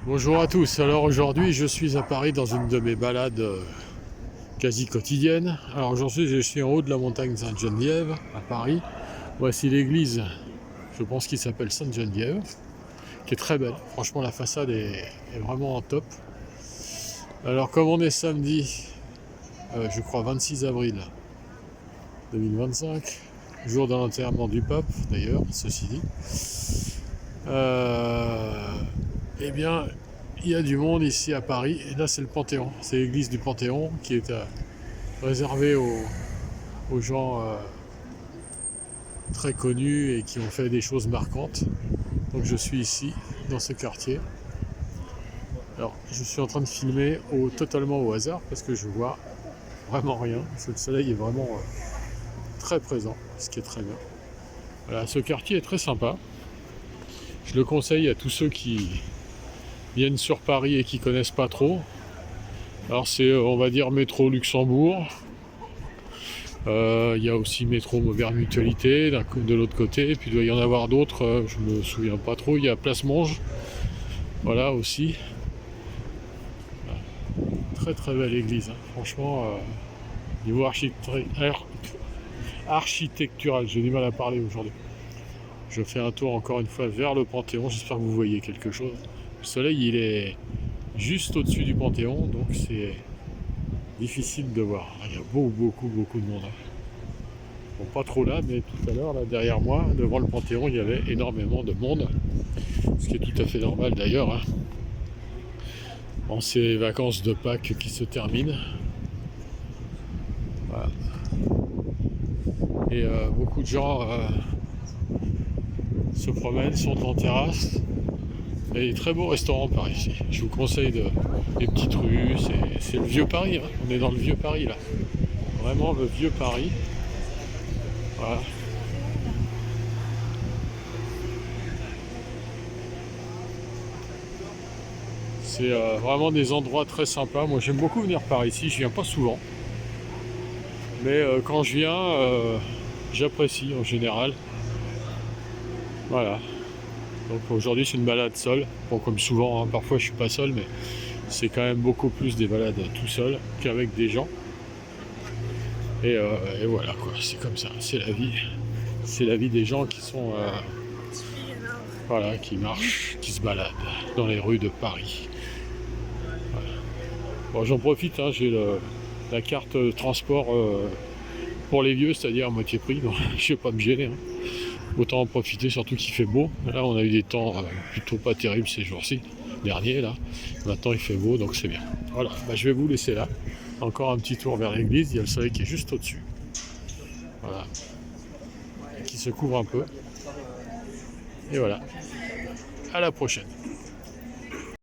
Bonjour à tous, alors aujourd'hui je suis à Paris dans une de mes balades quasi quotidiennes. Alors aujourd'hui je suis en haut de la montagne Sainte-Geneviève à Paris. Voici l'église, je pense qu'il s'appelle Sainte-Geneviève, qui est très belle. Franchement la façade est vraiment en top. Alors comme on est samedi, je crois 26 avril 2025, jour de l'enterrement du pape d'ailleurs, ceci dit, eh bien il y a du monde ici à Paris, et là c'est le Panthéon, c'est l'église du Panthéon qui est réservée aux gens très connus et qui ont fait des choses marquantes. Donc je suis ici, dans ce quartier. Alors je suis en train de filmer totalement au hasard parce que je vois vraiment rien, parce que le soleil est vraiment très présent, ce qui est très bien. Voilà, ce quartier est très sympa. Je le conseille à tous ceux qui viennent sur Paris et qui connaissent pas trop. Alors c'est, on va dire, métro Luxembourg. Il y a aussi métro Moderne Mutualité de l'autre côté, et puis il doit y en avoir d'autres, je me souviens pas trop. Il y a Place Monge, voilà aussi. Très très belle église, hein. Franchement, niveau architectural, j'ai du mal à parler aujourd'hui. Je fais un tour encore une fois vers le Panthéon, j'espère que vous voyez quelque chose. Le soleil il est juste au-dessus du Panthéon, donc c'est difficile de voir. Il y a beaucoup de monde, hein. Bon, pas trop là, mais tout à l'heure, là derrière moi, devant le Panthéon, il y avait énormément de monde, ce qui est tout à fait normal d'ailleurs, hein. En ces vacances de Pâques qui se terminent. Voilà. Et beaucoup de gens se promènent, sont en terrasse. Et très beau restaurant par ici. Je vous conseille les petites rues, c'est le vieux Paris, hein. On est dans le vieux Paris là. Vraiment le vieux Paris. Voilà. C'est vraiment des endroits très sympas. Moi j'aime beaucoup venir par ici, je viens pas souvent. Mais quand je viens, j'apprécie en général. Voilà. Donc aujourd'hui c'est une balade seule. Bon, comme souvent, hein, parfois je suis pas seul, mais c'est quand même beaucoup plus des balades tout seul qu'avec des gens. Et voilà quoi, c'est comme ça, c'est la vie. C'est la vie des gens qui sont voilà, qui marchent, qui se baladent dans les rues de Paris. Voilà. Bon, j'en profite, hein, j'ai la carte transport pour les vieux, c'est-à-dire à moitié prix, donc je vais pas me gêner, hein. Autant en profiter, surtout qu'il fait beau. Là on a eu des temps plutôt pas terribles ces jours-ci, derniers là. Maintenant il fait beau, donc c'est bien. Voilà, bah, je vais vous laisser là. Encore un petit tour vers l'église, il y a le soleil qui est juste au-dessus. Voilà. Qui se couvre un peu. Et voilà. À la prochaine.